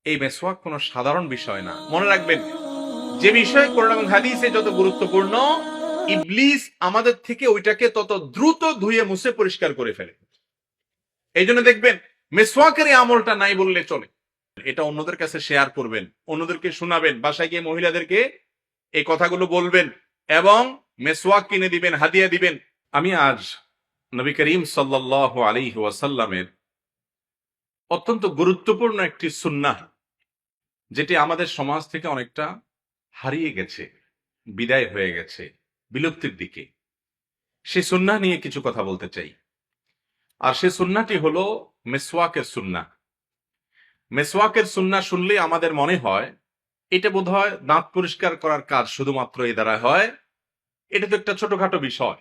এই মেসওয়াক কোনো সাধারণ বিষয় না। মনে রাখবেন, যে বিষয় কোরআন এবং হাদিসে যত গুরুত্বপূর্ণ, ইবলিস আমাদের থেকে ওইটাকে তত দ্রুত ধুয়ে মুছে পরিষ্কার করে ফেলে। এই জন্য দেখবেন মেসওয়াকের এই আমলটা নাই বললে চলে। এটা অন্যদের কাছে শেয়ার করবেন, অন্যদেরকে শোনাবেন, বাসায় গিয়ে মহিলাদেরকে এই কথাগুলো বলবেন এবং মেসওয়াক কিনে দিবেন, হাদিয়া দিবেন। আমি আজ নবী করিম সাল্লাল্লাহু আলাইহি ওয়াসাল্লামের অত্যন্ত গুরুত্বপূর্ণ একটি সুন্নাহ, যেটি আমাদের সমাজ থেকে অনেকটা হারিয়ে গেছে, বিদায় হয়ে গেছে, বিলুপ্তির দিকে, সে সুন্নাহ নিয়ে কিছু কথা বলতে চাই। আর সে সুন্নাহটি হলো মেসওয়াকের সুন্নাহ। মেসওয়াকের সুন্নাহ শুনলে আমাদের মনে হয় এটা বোধহয় দাঁত পরিষ্কার করার কাজ শুধুমাত্র এই দ্বারা হয়, এটা তো একটা ছোটখাটো বিষয়।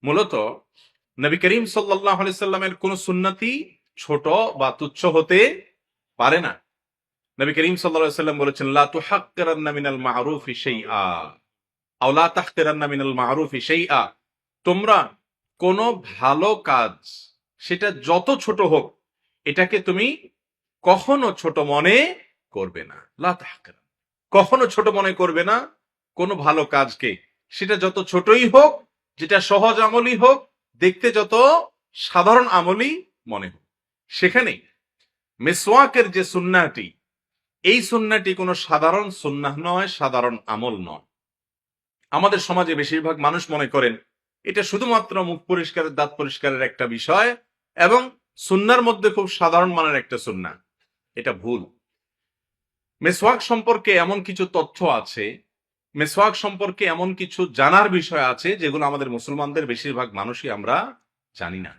মূলত নবী করিম সাল্লাল্লাহু আলাইহি সাল্লামের কোন সুন্নতি ছোট বা তুচ্ছ হতে পারে না। নবী করিম সাল্লাল্লাহু আলাইহি সাল্লাম বলেছেন, লা তুহাক্কিরান্না মিনাল মা'রুফি শাইআ আও লা তাহকিরান্না মিনাল মা'রুফি শাইআ। তোমরা কোন ভালো কাজ, সেটা যত ছোট হোক, এটাকে তুমি কখনো ছোট মনে করবে না। লা তাহকিরান, কখনো ছোট মনে করবে না কোন ভালো কাজকে, সেটা যত ছোটই হোক, যেটা সহজ আমলই হোক, দেখতে যত সাধারণ আমলই মনে হোক। সেখানে মেসওয়াকের যে সুন্নাহটি, এই সুন্নাহটি কোনো সাধারণ সুন্নাহ নয়, সাধারণ আমল নয়। আমাদের সমাজে বেশিরভাগ মানুষ মনে করেন এটা শুধুমাত্র মুখ পরিষ্কারের, দাঁত পরিষ্কারের একটা বিষয় এবং সুন্নাহর মধ্যে খুব সাধারণ মানের একটা সুন্নাহ। এটা ভুল। মেসওয়াক সম্পর্কে এমন কিছু তথ্য আছে, মেসওয়াক সম্পর্কে এমন কিছু জানার বিষয় আছে যেগুলো আমাদের মুসলমানদের বেশিরভাগ মানুষই আমরা জানি না।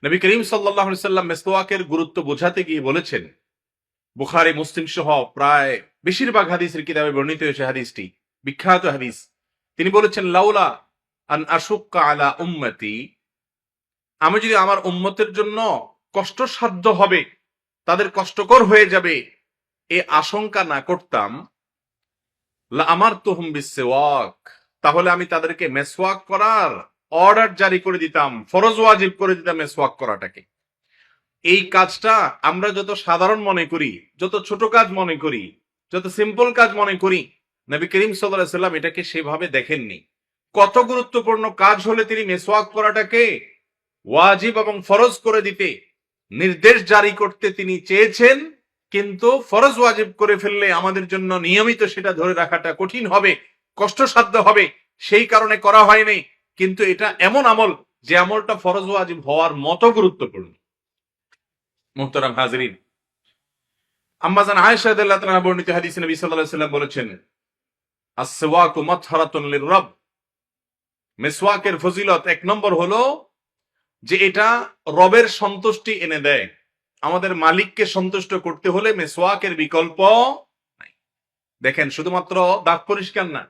নবী করিম সাল্লাল্লাহু আলাইহি সাল্লাম মেসওয়াকের গুরুত্ব বোঝাতে গিয়ে বলেছেন, বুখারী মুসলিম সহ প্রায় বেশিরভাগ হাদিসের কিতাবে বর্ণিত হয়েছে হাদিসটি, বিখ্যাত হাদিস। তিনি বলেছেন, লাউলা আন আশুক্কা আলা উম্মতি, আমি যদি আমার উম্মতের জন্য কষ্টসাধ্য হবে, তাদের কষ্টকর হয়ে যাবে, এ আশঙ্কা না করতাম, লা আমারতুহুম বিসওয়াক, তাহলে আমি তাদেরকে মেসওয়াক করার অর্ডার জারি করে দিতাম, ফরজ ওয়াজিব করে দিতাম মেসওয়াক করাটাকে। এই কাজটা আমরা যত সাধারণ মনে করি, যত ছোট কাজ মনে করি, যত সিম্পল কাজ মনে করি, নবী করিম সাল্লাল্লাহু আলাইহি সাল্লাম এটাকে সেভাবে দেখেননি। কত গুরুত্বপূর্ণ কাজ হলে তিনি মেসওয়াক করাটাকে ওয়াজিব এবং ফরজ করে দিতে, নির্দেশ জারি করতে তিনি চেয়েছেন, কিন্তু ফরজ ওয়াজিব করে ফেললে আমাদের জন্য নিয়মিত সেটা ধরে রাখাটা কঠিন হবে, কষ্টসাধ্য হবে, সেই কারণে করা হয়নি। কিন্তু এটা এমন আমল যে আমলটা ফরজ ওয়াজিব হওয়ার মতো গুরুত্বপূর্ণ। মুহতারাম হাজরিন, আম্মা জান আয়েশা রাদিয়াল্লাহু তাআলা বর্ণিত হাদিসে নবী সাল্লাল্লাহু আলাইহি ওয়াসাল্লাম বলেছেন, আস-সিওয়াকু মাতহারাতুন লির-রাব। মেসওয়াকের ফজিলত এক নম্বর হলো যে এটা রবের সন্তুষ্টি এনে দেয়। আমাদের মালিককে সন্তুষ্ট করতে হলে মেসওয়াকের বিকল্প নাই। দেখেন, শুধুমাত্র দাঁত পরিষ্কার না,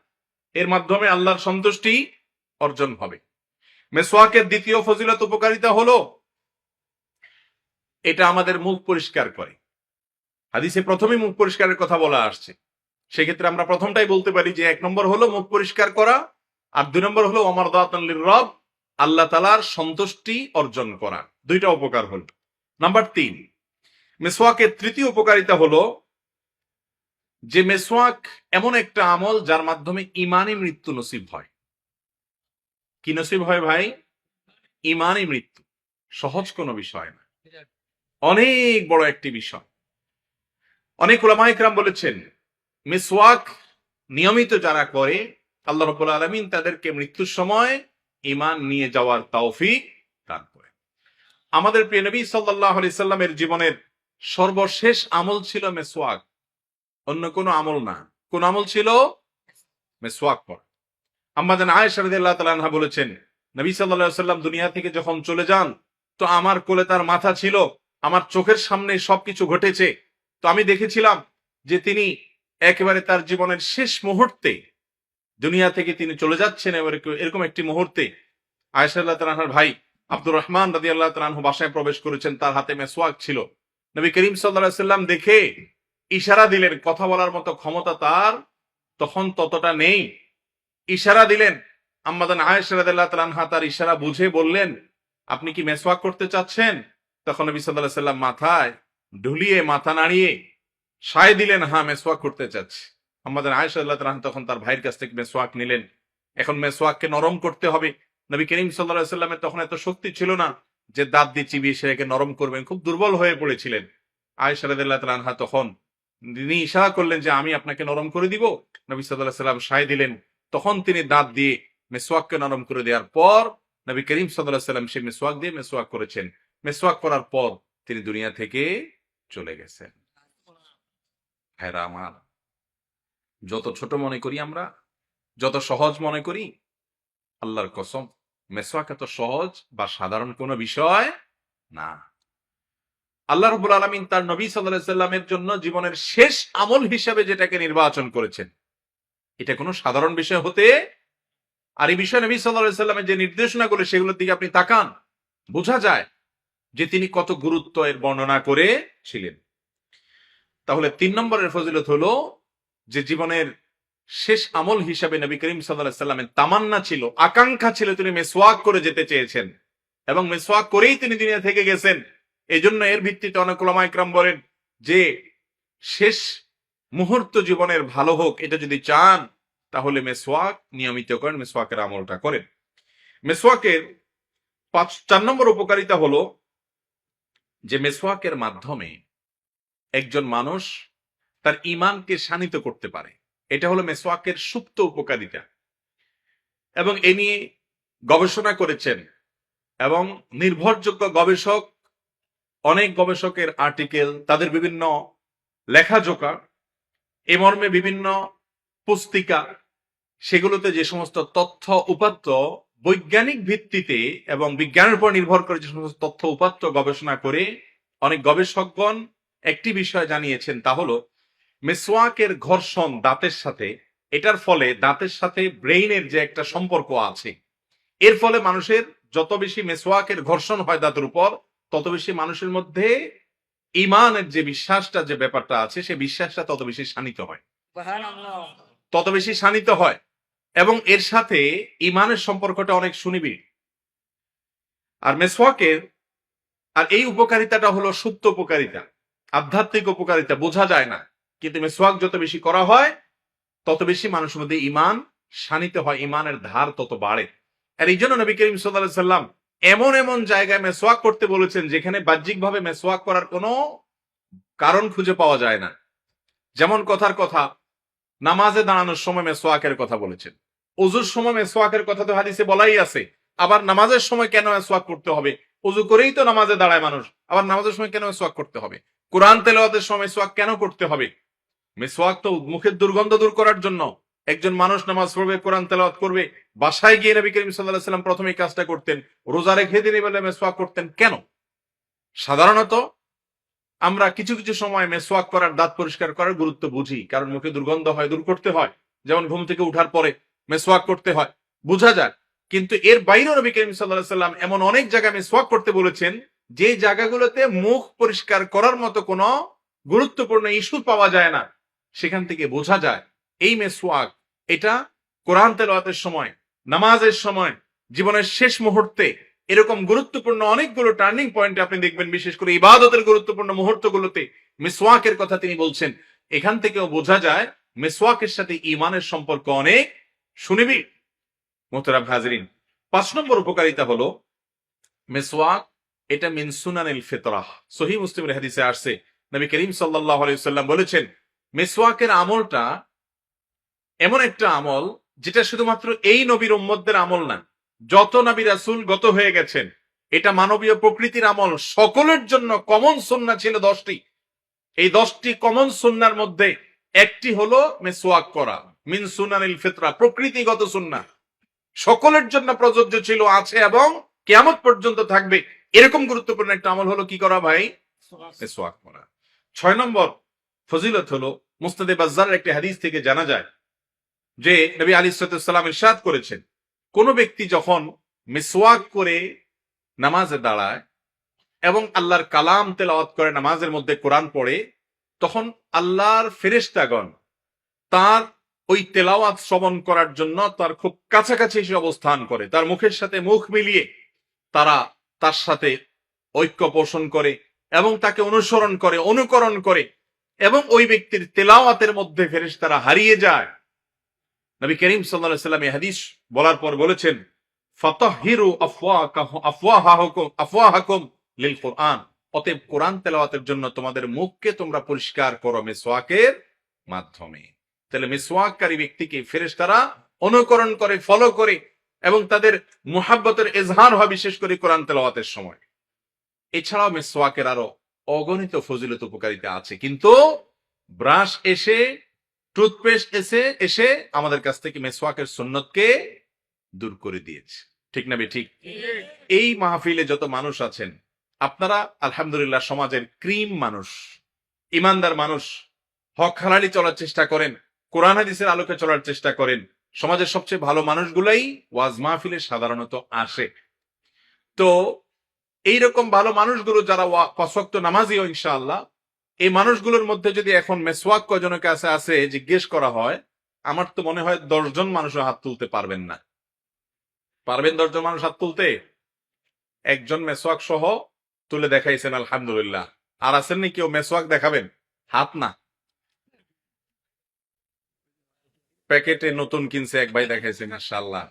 এর মাধ্যমে আল্লাহর সন্তুষ্টি অর্জন হবে। মেসওয়াকের দ্বিতীয় ফজিলত, উপকারিতা হলো এটা আমাদের মুখ পরিষ্কার করে। হাদিসে প্রথমেই মুখ পরিষ্কারের কথা বলা আসছে, সেক্ষেত্রে আমরা প্রথমটাই বলতে পারি যে এক নম্বর হলো মুখ পরিষ্কার করা, আর দুই নম্বর হলো মারদাতান লির-রব, আল্লাহ তাআলার সন্তুষ্টি অর্জন করা। দুইটা উপকার হলো। নাম্বার 3, মেসওয়াকের তৃতীয় উপকারিতা হলো যে মেসওয়াক এমন একটা আমল যার মাধ্যমে ঈমানি মৃত্যু নসিব হয়। কি নসিব হয় ভাই? ঈমানি মৃত্যু। সহজ কোনো বিষয় না, অনেক বড় একটি বিষয়। অনেক উলামায়ে কেরাম বলেছেন, মিসওয়াক নিয়মিত যারা করে, আল্লাহ রাব্বুল আলামিন তাদেরকে মৃত্যুর সময় ঈমান নিয়ে যাওয়ার তৌফিক দান করেন। আমাদের প্রিয় নবী সাল্লাল্লাহু আলাইহি সাল্লামের জীবনের সর্বশেষ আমল ছিল মিসওয়াক, অন্য কোনো আমল না। কোন আমল ছিল? মিসওয়াক পড়া। আম্মা জান আয়েশা রাদিয়াল্লাহু তাআলা আনহা বলেছেন, নবী সাল্লাল্লাহু আলাইহি সাল্লাম দুনিয়া থেকে যখন চলে যান, তো আমার কোলে তার মাথা ছিল, আমার চোখের সামনে সবকিছু ঘটেছে। তো আমি দেখেছিলাম যে তিনি একেবারে তার জীবনের শেষ মুহূর্তে দুনিয়া থেকে তিনি চলে যাচ্ছেন। এরকম একটি মুহূর্তে আয়েশা রাদিয়াল্লাহু তাআলা আনহার ভাই আব্দুর রহমান রাদিয়াল্লাহু তাআলা আনহু বাসায় প্রবেশ করেছেন, তার হাতে মিসওয়াক ছিল। নবী করিম সাল্লাল্লাহু আলাইহি সাল্লাম দেখে ইশারা দিলেন, কথা বলার মতো ক্ষমতা তার তখন ততটা নেই। ইশারা দিলেন, আম্মা জান আয়েশা রাদিয়াল্লাহু তাআলা আনহা তার ইশারা বুঝে বললেন, আপনি কি মিসওয়াক করতে চাচ্ছেন? তখন নবী সাল্লাল্লাহু আলাইহি সাল্লাম মাথায় ঢুলিয়ে মাথা নাড়িয়ে সায় দিলেন, হ্যাঁ মেসওয়াক করতে চাচ্ছে। আমাদের আয়েশা রাদিয়াল্লাহু তাআলা তখন তার ভাইয়ের কাছ থেকে মেসওয়াক নিলেন। এখন মেসওয়াককে নরম করতে হবে। নবী করিম সাল্লাল্লাহু আলাইহি সাল্লামের তখন এত শক্তি ছিল না যে দাঁত দিয়ে চিবিয়ে সেটাকে নরম করবেন, খুব দুর্বল হয়ে পড়েছিলেন। আয়েশা রাদিয়াল্লাহু তাআলা তখন তিনি ইশারা করলেন যে আমি আপনাকে নরম করে দিব। নবী সাল্লাল্লাহু আলাইহি সাল্লাম সায় দিলেন। তখন তিনি দাঁত দিয়ে মেসওয়াককে নরম করে দেওয়ার পর নবী করিম সাল্লাল্লাহু আলাইহি সাল্লাম সেই মেসওয়াক দিয়ে মেসওয়াক করেছেন। মেসওয়াক করার পর তিনি দুনিয়া থেকে চলে গেছেন। ভাইরা আমার, যত ছোট মনে করি আমরা, যত সহজ মনে করি, আল্লাহর কসম মেসওয়াক এত সহজ বা সাধারণ কোনো বিষয় না। আল্লাহ রাব্বুল আলামিন তার নবী সাল্লাল্লাহু আলাইহি সাল্লামের জন্য জীবনের শেষ আমল হিসাবে যেটাকে নির্বাচন করেছেন, এটা কোনো সাধারণ বিষয় হতে, আর এই বিষয়ে নবী সাল্লাল্লাহু আলাইহি সাল্লামের যে নির্দেশনাগুলো সেগুলোর দিকে আপনি তাকান, বোঝা যায় যে তিনি কত গুরুত্ব এর বর্ণনা করেছিলেন। তাহলে 3 নম্বরের ফজিলত হলো যে জীবনের শেষ আমল হিসাবে নবী করিম সাল্লাল্লাহু আলাইহি সাল্লামের তামান্না ছিল, আকাঙ্ক্ষা ছিল, তিনি মেসওয়াক করে যেতে চেয়েছেন এবং মেসওয়াক করেই তিনি দুনিয়া থেকে গেছেন। এই জন্য এর ভিত্তিতে অনেক উলামা ইকরাম বলেন যে শেষ মুহূর্ত জীবনের ভালো হোক, এটা যদি চান তাহলে মেসওয়াক নিয়মিত করেন, মেসওয়াকের আমলটা করেন। মেসওয়াকের 4 নম্বর উপকারিতা হলো যে মেসওয়াকের মাধ্যমে একজন মানুষ তার ঈমানকে শানিত করতে পারে। এটা হলো মেসওয়াকের সুপ্ত উপকারিতা এবং এ নিয়ে গবেষণা করেছেন এবং নির্ভরযোগ্য গবেষক, অনেক গবেষকের আর্টিকেল, তাদের বিভিন্ন লেখাজোকা, এ মর্মে বিভিন্ন পুস্তিকা, সেগুলোতে যে সমস্ত তথ্য উপাত্ত বৈজ্ঞানিক ভিত্তিতে এবং বিজ্ঞানের উপর নির্ভর করে যে সমস্ত তথ্য উপাত্ত গবেষণা করে অনেক গবেষকগণ একটি বিষয় জানিয়েছেন, তা হলো মেসওয়াকের ঘর্ষণ দাঁতের সাথে, এটার ফলে দাঁতের সাথে ব্রেইনের যে একটা সম্পর্ক আছে, এর ফলে মানুষের যত বেশি মেসওয়াকের ঘর্ষণ হয় দাঁতের উপর, তত বেশি মানুষের মধ্যে ঈমানের যে বিশ্বাসটা, যে ব্যাপারটা আছে, সে বিশ্বাসটা তত বেশি শানিত হয়, তত বেশি শানিত হয় এবং এর সাথে ঈমানের সম্পর্কটা অনেক সুনিবিড়। আর মেসওয়াকের আর এই উপকারিতাটা হলো সুপ্ত উপকারিতা, আধ্যাত্মিক উপকারিতা, বোঝা যায় না, কিন্তু মেসওয়াক যত বেশি করা হয় তত বেশি মানুষের মধ্যে ঈমান শানিত হয়, ঈমানের ধার তত বাড়ে। আর এই জন্য নবী করিম সাল্লাল্লাহু আলাইহি সাল্লাম এমন এমন জায়গায় মেসওয়াক করতে বলেছেন যেখানে বাহ্যিকভাবে মেসওয়াক করার কোনো কারণ খুঁজে পাওয়া যায় না। যেমন কথার কথা, নামাজে দাঁড়ানোর সময় মেসওয়াকের কথা বলেছেন, ওযুর সময় মেসওয়াকের কথা তো হাদিসে বলাই আছে। আবার নামাজের সময় কেন মেসওয়াক করতে হবে? ওযু করেই তো নামাজে দাঁড়ায় মানুষ, আবার নামাজের সময় কেন মেসওয়াক করতে হবে? কোরআন তেলাওয়াতের সময় মেসওয়াক কেন করতে হবে? মেসওয়াক তো মুখের দুর্গন্ধ দূর করার জন্য। একজন মানুষ নামাজ পড়বে, কোরআন তেলাওয়াত করবে, বাসায় গিয়ে নবী করিম সাল্লাল্লাহু আলাইহি সাল্লাম প্রথমে এই কাজটা করতেন, রোজা রেখে দিনে বেলা মেসওয়াক করতেন কেন? সাধারণত আমরা কিছু কিছু সময় মেসওয়াক করার, দাঁত পরিষ্কার করার গুরুত্ব বুঝি, কারণ মুখে দুর্গন্ধ হয়, দূর করতে হয়, যেমন ঘুম থেকে উঠার পরে মেসওয়াক করতে হয়, বোঝা যায়। কিন্তু এর বাইরেও নবী করিম সাল্লাল্লাহু আলাইহি সাল্লাম এমন অনেক জায়গায় মেসওয়াক করতে বলেছেন যে জায়গাগুলোতে মুখ পরিষ্কার করার মতো কোনো গুরুত্বপূর্ণ ইস্যু পাওয়া যায় না। সেখান থেকে বোঝা যায় এই মেসওয়াক, এটা কোরআন তেলাওয়াতের সময়, নামাজের সময়, জীবনের শেষ মুহূর্তে, এরকম গুরুত্বপূর্ণ অনেকগুলো টার্নিং পয়েন্টে আপনি দেখবেন, বিশেষ করে ইবাদতের গুরুত্বপূর্ণ মুহূর্তগুলোতে মিসওয়াকের কথা তিনি বলছেন। এখান থেকেও বোঝা যায় মিসওয়াকের সাথে ঈমানের সম্পর্ক অনেক সুনিবিড়। মোহতারাম হাজরিন, 5 নম্বর উপকারিতা হলো মিসওয়াক এটা মিন সুনানিল ফিতরাহ। সহিহ মুসলিমের হাদিসে আসছে, নবী করিম সাল্লাল্লাহু আলাইহি ওয়াসাল্লাম বলেছেন মিসওয়াকের আমলটা এমন একটা আমল যেটা শুধুমাত্র এই নবীর উম্মতদের আমল না, যত নবী রাসূল গত হয়ে গেছেন, এটা মানবীয় প্রকৃতির আমল, সকলের জন্য কমন সুন্নাহ ছিল 10টি। এই 10টি কমন সুন্নাহর মধ্যে একটি হলো মিসওয়াক করা, মিন সুনানিল ফিতরা, প্রকৃতিগত সুন্নাহ, সকলের জন্য প্রযোজ্য ছিল, আছে এবং কিয়ামত পর্যন্ত থাকবে। এরকম গুরুত্বপূর্ণ একটা আমল হলো কি করা ভাই? মিসওয়াক করা। 6 নম্বর ফজিলত হলো মুসনাদে বাজ্জারের একটি হাদিস থেকে জানা যায় যে নবী আলাইহিস সালাম ইরশাদ করেছেন, কোন ব্যক্তি যখন মিসওয়াক করে নামাজে দাঁড়ায় এবং আল্লাহর কালাম তেলাওয়াত করে, নামাজের মধ্যে কোরআন পড়ে, তখন আল্লাহর ফেরেশতাগণ তার ওই তেলাওয়াত শ্রবণ করার জন্য তার খুব কাছাকাছি এসে অবস্থান করে, তার মুখের সাথে মুখ মিলিয়ে তারা তার সাথে ঐক্য পোষণ করে, এবং তাকে অনুসরণ করে, অনুকরণ করে, এবং ওই ব্যক্তির তেলাওয়াতের মধ্যে ফেরেশতারা হারিয়ে যায়। নবী করিম সাল্লাল্লাহু আলাইহি ওয়াসাল্লাম এই হাদিস বলার পর বলেছেন, ফাতাহহিরু আফওয়াহাকুম লিল কুরআন, অতএব কোরআন তেলাওয়াতের জন্য তোমাদের মুখকে তোমরা পরিষ্কার করো মিসওয়াকের মাধ্যমে। তাহলে মিসওয়াককারী ব্যক্তিকে ফেরেশতারা অনুকরণ করে, ফলো করে, এবং তাদের মুহাব্বতের ইজহার হয় বিশেষ করে কোরআন তেলাওয়াতের সময়। এছাড়াও মিসওয়াকের আরো অগণিত ফজিলত উপকারিতা আছে, কিন্তু ব্রাশ এসে, টুথপেস্ট এসে আমাদের কাছ থেকে মিসওয়াকের সুন্নতকে দূর করে দিয়েছে। ঠিক না ঠিক? এই মাহফিলে যত মানুষ আছেন, আপনারা আলহামদুলিল্লাহ সমাজের ক্রিম মানুষ, ইমানদার মানুষ, হক হালালি চলার চেষ্টা করেন, কোরআন হাদিসের আলোকে চলার চেষ্টা করেন। সমাজের সবচেয়ে ভালো মানুষগুলাই ওয়াজ মাহফিলে সাধারণত আসে। তো এইরকম ভালো মানুষগুলো যারা 5 ওয়াক্ত নামাজিও ইনশাআল্লাহ, এই মানুষগুলোর মধ্যে যদি এখন মেসওয়াক কয়জনের কাছে আছে জিজ্ঞেস করা হয়, আমার তো মনে হয় 10 জন মানুষও হাত তুলতে পারবেন না। পারবেন 10 জন মানুষ হাত তুলতে? একজন মেসওয়াক সহ তুলে দেখাইছেন আলহামদুলিল্লাহ। আর আছেন নি কেউ মেসওয়াক দেখাবেন? হাত না। প্যাকেটে নতুন কিনছে এক ভাই দেখাইছে, মাশাআল্লাহ,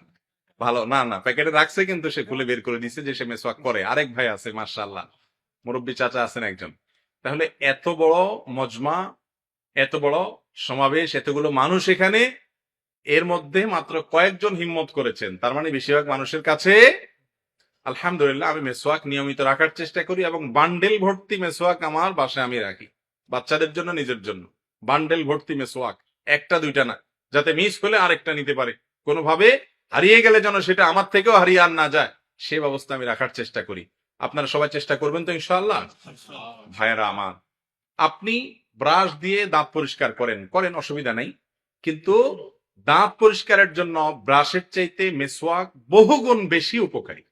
ভালো। না না, প্যাকেটে রাখছে কিন্তু সে খুলে বের করে দিছে যে সে মেসওয়াক করে। আরেক ভাই আছে মাশাআল্লাহ, মুরব্বী চাচা আছেন একজন। তাহলে এত বড় মজমা, এত বড় সমাবেশ, এতগুলো মানুষ এখানে, এর মধ্যে মাত্র কয়েকজন হিম্মত করেছেন। তার মানে বেশিরভাগ মানুষের কাছে আলহামদুলিল্লাহ আমি মেসওয়াক নিয়মিত রাখার চেষ্টা করি, এবং বান্ডেল ভর্তি মেসওয়াক আমার বাসায় আমি রাখি, বাচ্চাদের জন্য, নিজের জন্য। বান্ডেল ভর্তি মেসওয়াক, একটা দুইটা না, যাতে মিস হলে আরেকটা নিতে পারে, কোনোভাবে হারিয়ে গেলে যেন সেটা আমার থেকেও হারিয়ে আর না যায়, সে ব্যবস্থা আমি রাখার চেষ্টা করি। আপনারা সবাই চেষ্টা করবেন তো ইনশাআল্লাহ? ভাইয়েরা আমার, আপনি ব্রাশ দিয়ে দাঁত পরিষ্কার করেন, অসুবিধা নাই, কিন্তু দাঁত পরিষ্কারের জন্য ব্রাশের চাইতে মেসওয়াক বহুগুণ বেশি উপকারী।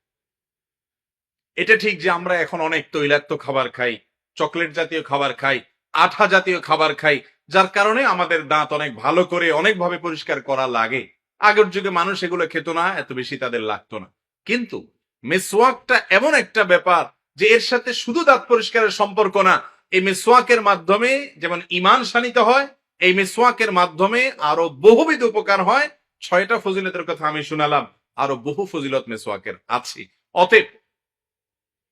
এটা ঠিক যে আমরা এখন অনেক তৈলাক্ত খাবার খাই, চকলেট জাতীয় খাবার খাই, আঠা জাতীয় খাবার খাই, যার কারণে আমাদের দাঁত অনেক ভালো করে অনেকভাবে পরিষ্কার করা লাগে। আগের যুগে মানুষ এগুলো খেত না, এত বেশি তাদের লাগতো না। কিন্তু মেসওয়াকটা এমন একটা ব্যাপার যে এর সাথে শুধু দাঁত পরিষ্কারের সম্পর্ক না, এই মেসওয়াকের মাধ্যমে যেমন ঈমান শানিত হয়, এই মেসওয়াকের মাধ্যমে আরো বহুবিধ উপকার হয়। 6টা ফজিলতের কথা আমি শুনালাম, আরো বহু ফজিলত মেসওয়াকের আছে। অতএব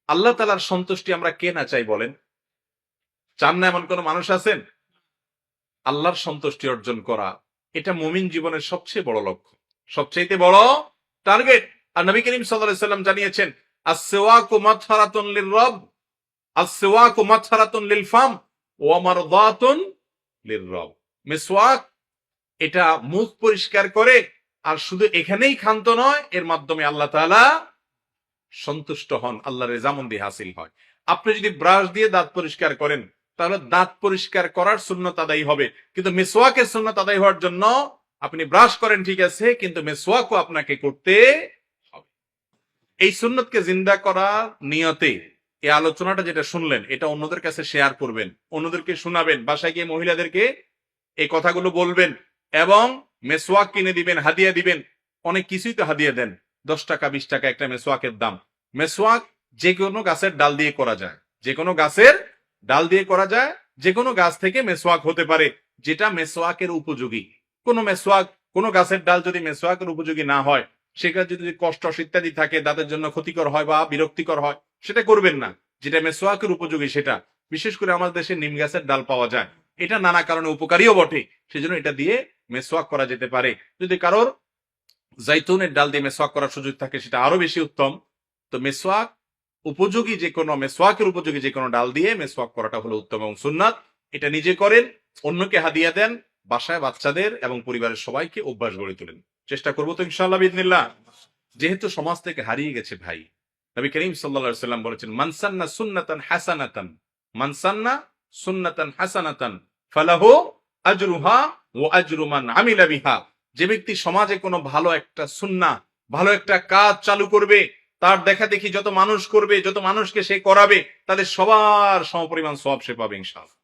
আল্লাহ তাআলার সন্তুষ্টি আমরা কে না চাই বলেন? চান না এমন কোন মানুষ আছেন? আল্লাহর সন্তুষ্টি অর্জন করা, এটা মুমিন জীবনের সবচেয়ে বড় লক্ষ্য, সবচেয়ে বড় টার্গেট। আর নবী করিম সাল্লাল্লাহু আলাইহি ওয়াসাল্লাম জানিয়েছেন, আস-সিওয়াকু মাতহারাতুন লির-রব, আস-সিওয়াকু মাতহারাতুন লিল-ফাম ওয়া মারদাতুন লির-রব। মিসওয়াক এটা মুখ পরিষ্কার করে, আর শুধু এখানেই ক্ষান্ত নয়, এর মাধ্যমে আল্লাহ তাআলা সন্তুষ্ট হন, আল্লাহর রেজামন্দি হাসিল হয়। আপনি যদি ব্রাশ দিয়ে দাঁত পরিষ্কার করেন, তাহলে দাঁত পরিষ্কার করার সুন্নত আদায় হবে, কিন্তু মিসওয়াকের সুন্নত আদায় হওয়ার জন্য আপনি ব্রাশ করেন ঠিক আছে, কিন্তু মিসওয়াকও আপনাকে করতে হবে। এই সুন্নতকে জিন্দা করার নিয়তে এই আলোচনাটা যেটা শুনলেন, এটা অন্যদের কাছে শেয়ার করবেন, অন্যদেরকে শোনাবেন, বাসায় গিয়ে মহিলাদেরকে এই কথাগুলো বলবেন, এবং মেসওয়াক কিনে দিবেন, হাদিয়া দিবেন। অনেক কিছুই তো হাদিয়া দেন, 10 টাকা 20 টাকা একটা মেসওয়াকের দাম। মেসওয়াক যে কোনো গাছের ডাল দিয়ে করা যায়, যে কোনো গাছের ডাল দিয়ে করা যায়, যে কোনো গাছ থেকে মেসওয়াক হতে পারে, যেটা মেসওয়াকের উপযোগী। কোন মেসওয়াক, কোন গাছের ডাল যদি মেসওয়াকের উপযোগী না হয়, সেটা যদি কষ্ট ইত্যাদি থাকে, দাঁতের জন্য ক্ষতিকর হয় বা বিরক্তিকর হয়, সেটা করবেন না। যেটা মেসওয়াকের উপযোগী সেটা, বিশেষ করে আমাদের দেশে নিম গাছের ডাল পাওয়া যায়, এটা নানা কারণে উপকারীও বটে, সেজন্য এটা দিয়ে মেসওয়াক করা যেতে পারে। যদি কারোর জাইতুনের ডাল দিয়ে মেসওয়াক করার সুযোগ থাকে, সেটা আরো বেশি উত্তম। তো মেসওয়াক উপযোগী যে কোনো, মেসওয়াকের উপযোগী যে কোনো ডাল দিয়ে মেসওয়াক করাটা হলো উত্তম এবং সুন্নাত। এটা নিজে করেন, অন্যকে হাদিয়া দেন, বাসায় বাচ্চাদের এবং পরিবারের সবাইকে অভ্যাস গড়ে তোলেন। চেষ্টা করবো তো ইনশাআল্লাহ বিইذনিল্লাহ। যেহেতু সমাজ থেকে হারিয়ে গেছে ভাই, নবী করিম সাল্লাল্লাহু আলাইহি ওয়াসাল্লাম বলেছেন, মান সান্না সুন্নাতান হাসানাতান, মান সান্না সুন্নাতান হাসানাতান ফালাহু আজরুহা ওয়া আজরু মান আমিলা বিহা। যে ব্যক্তি সমাজে কোনো ভালো একটা সুন্নাহ, ভালো একটা কাজ চালু করবে, তার দেখা দেখি যত মানুষ করবে, যত মানুষকে সে করাবে, তাদের সবার সমপরিমাণ সওয়াব সে পাবে ইনশাআল্লাহ।